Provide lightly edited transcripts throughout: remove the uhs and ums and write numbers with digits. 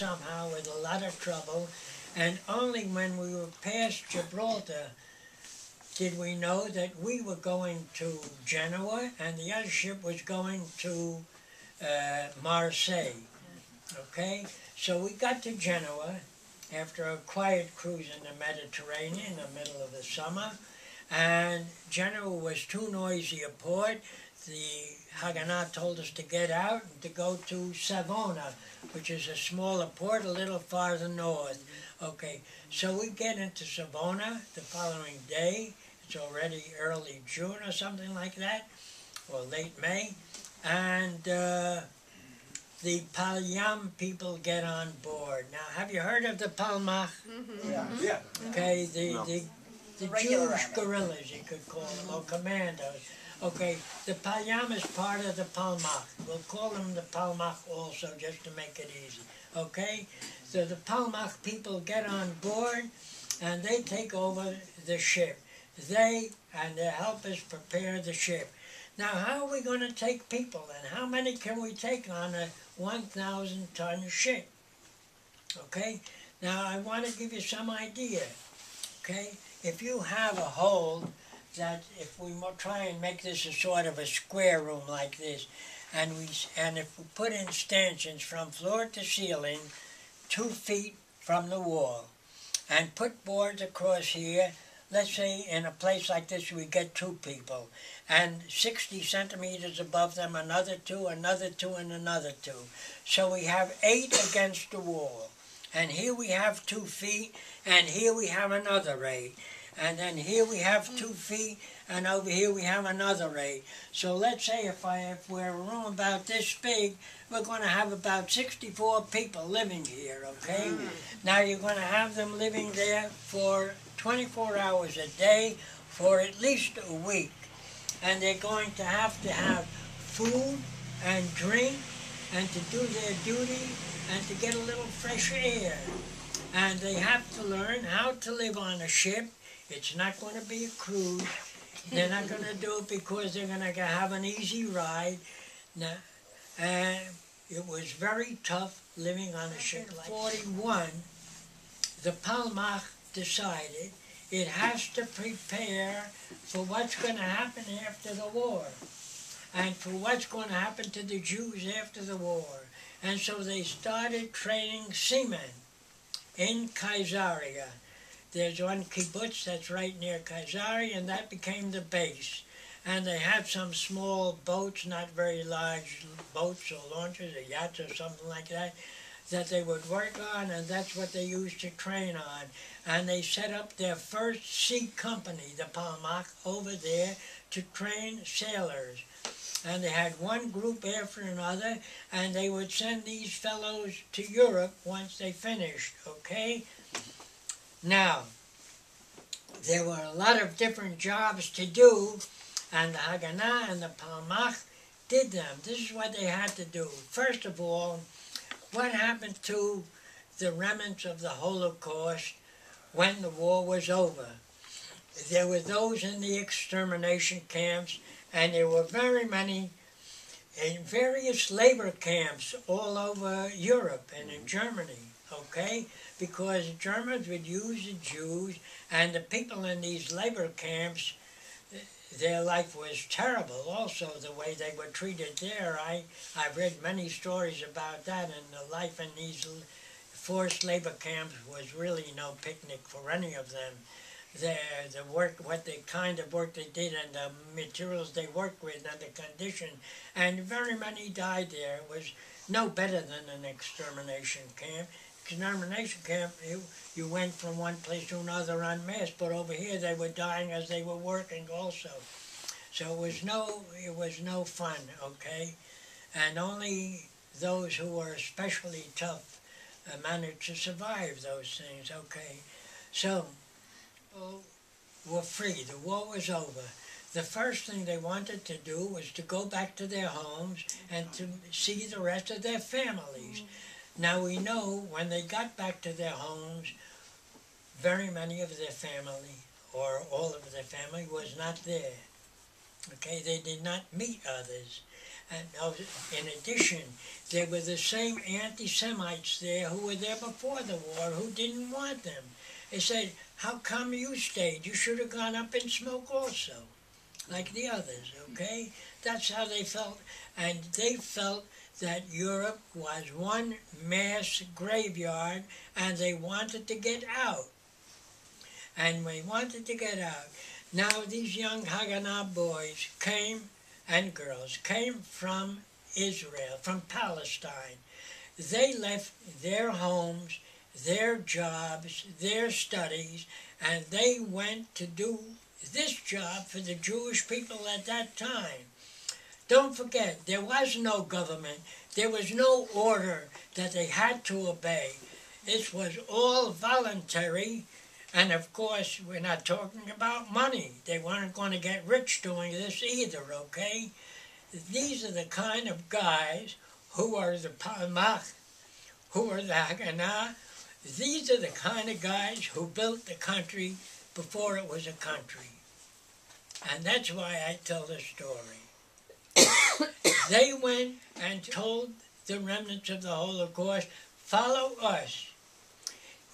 somehow with a lot of trouble, and only when we were past Gibraltar did we know that we were going to Genoa and the other ship was going to Marseille. Okay, so we got to Genoa after a quiet cruise in the Mediterranean in the middle of the summer, and Genoa was too noisy a port. The Haganah told us to get out and to go to Savona, which is a smaller port a little farther north. Okay, so we get into Savona the following day. It's already early June or something like that, or late May, and the Palyam people get on board. Now, have you heard of the Palmach? Yeah. Okay, the Jewish guerrillas, you could call them, or commandos. Okay, the Palyam is part of the Palmach. We'll call them the Palmach also, just to make it easy. Okay, so the Palmach people get on board, and they take over the ship. They and their helpers prepare the ship. Now, how are we going to take people, and how many can we take on a 1,000-ton ship? Okay, now I want to give you some idea. Okay, if you have a hold that, if we try and make this a sort of a square room like this, and if we put in stanchions from floor to ceiling, 2 feet from the wall, and put boards across here. Let's say in a place like this we get 2 people, and 60 centimeters above them another 2, another 2, and another 2. So we have 8 against the wall. And here we have 2 feet, and here we have another 8. And then here we have 2 feet, and over here we have another 8. So let's say if we're a room about this big, we're going to have about 64 people living here, okay? Now you're going to have them living there for 24 hours a day for at least a week. And they're going to have food and drink and to do their duty and to get a little fresh air. And they have to learn how to live on a ship. It's not going to be a cruise. They're not going to do it because they're going to have an easy ride. Now, it was very tough living on a ship like 41. The Palmach decided it has to prepare for what's going to happen after the war and for what's going to happen to the Jews after the war. And so they started training seamen in Caesarea. There's one kibbutz that's right near Caesarea, and that became the base. And they had some small boats, not very large boats or launches or yachts or something like that, that they would work on, and that's what they used to train on. And they set up their first sea company, the Palmach, over there to train sailors. And they had one group after another, and they would send these fellows to Europe once they finished, okay? Now, there were a lot of different jobs to do, and the Haganah and the Palmach did them. This is what they had to do. First of all, what happened to the remnants of the Holocaust when the war was over? There were those in the extermination camps, and there were very many in various labor camps all over Europe and in Germany, okay? Because the Germans would use the Jews, and the people in these labor camps, their life was terrible also, the way they were treated there. I've read many stories about that, and the life in these forced labor camps was really no picnic for any of them. The work, kind of work they did, and the materials they worked with, and the condition, and very many died there. It was no better than an extermination camp. Extermination camp, you went from one place to another en masse, but over here they were dying as they were working also. So it was no fun, okay? And only those who were especially tough managed to survive those things, okay? So, were free. The war was over. The first thing they wanted to do was to go back to their homes and to see the rest of their families. Now we know when they got back to their homes, very many of their family, or all of their family, was not there. Okay, they did not meet others. And in addition, there were the same anti-Semites there who were there before the war who didn't want them. They said, how come you stayed? You should have gone up in smoke also, like the others, okay? That's how they felt. And they felt that Europe was one mass graveyard, and they wanted to get out. And we wanted to get out. Now these young Haganah boys came, and girls, came from Israel, from Palestine. They left their homes, their jobs, their studies, and they went to do this job for the Jewish people at that time. Don't forget, there was no government. There was no order that they had to obey. This was all voluntary. And of course, we're not talking about money. They weren't going to get rich doing this either, okay? These are the kind of guys who are the Palmach, who are the Haganah. These are the kind of guys who built the country before it was a country. And that's why I tell this story. They went and told the remnants of the Holocaust, follow us.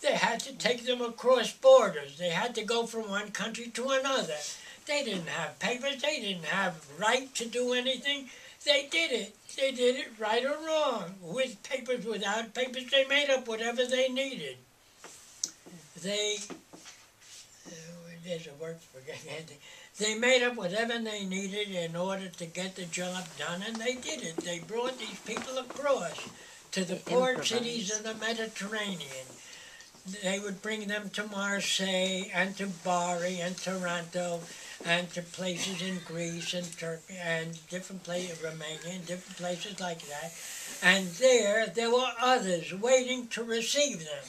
They had to take them across borders. They had to go from one country to another. They didn't have papers. They didn't have right to do anything. They did it. They did it right or wrong. With papers, without papers, they made up whatever they needed. There's a word for it. They made up whatever they needed in order to get the job done, and they did it. They brought these people across to the port cities of the Mediterranean. They would bring them to Marseille and to Bari and Toronto and to places in Greece and Turkey and different places, Romania and different places like that. And there were others waiting to receive them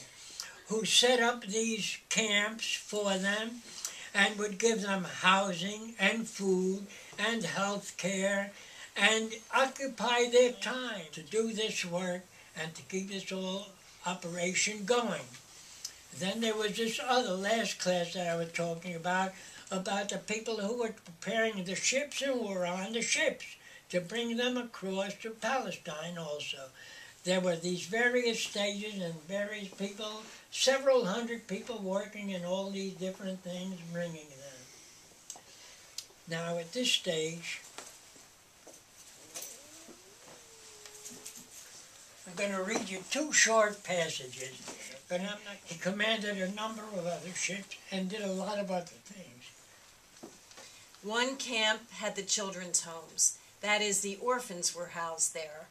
who set up these camps for them and would give them housing and food and health care and occupy their time to do this work and to keep this whole operation going. Then there was this other last class that I was talking about the people who were preparing the ships and were on the ships to bring them across to Palestine also. There were these various stages and various people, several hundred people working in all these different things, bringing them. Now at this stage, I'm going to read you two short passages. But he commanded a number of other ships and did a lot of other things. One camp had the children's homes. That is, the orphans were housed there.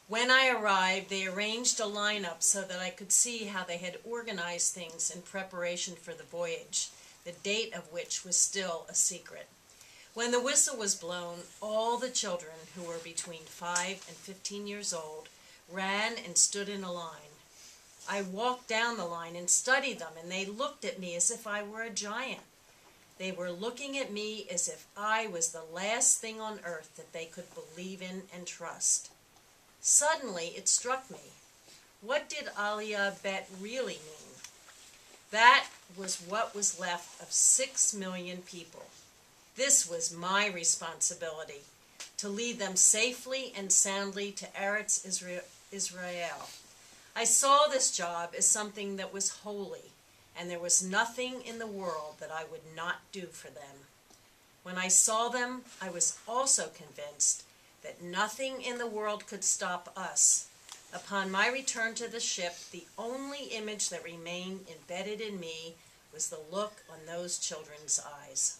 When I arrived, they arranged a lineup so that I could see how they had organized things in preparation for the voyage, the date of which was still a secret. When the whistle was blown, all the children who were between 5 and 15 years old ran and stood in a line. I walked down the line and studied them, and they looked at me as if I were a giant. They were looking at me as if I was the last thing on earth that they could believe in and trust. Suddenly it struck me. What did Aliyah Bet really mean? That was what was left of 6 million people. This was my responsibility, to lead them safely and soundly to Eretz Israel. I saw this job as something that was holy, and there was nothing in the world that I would not do for them. When I saw them, I was also convinced that nothing in the world could stop us. Upon my return to the ship, the only image that remained embedded in me was the look on those children's eyes.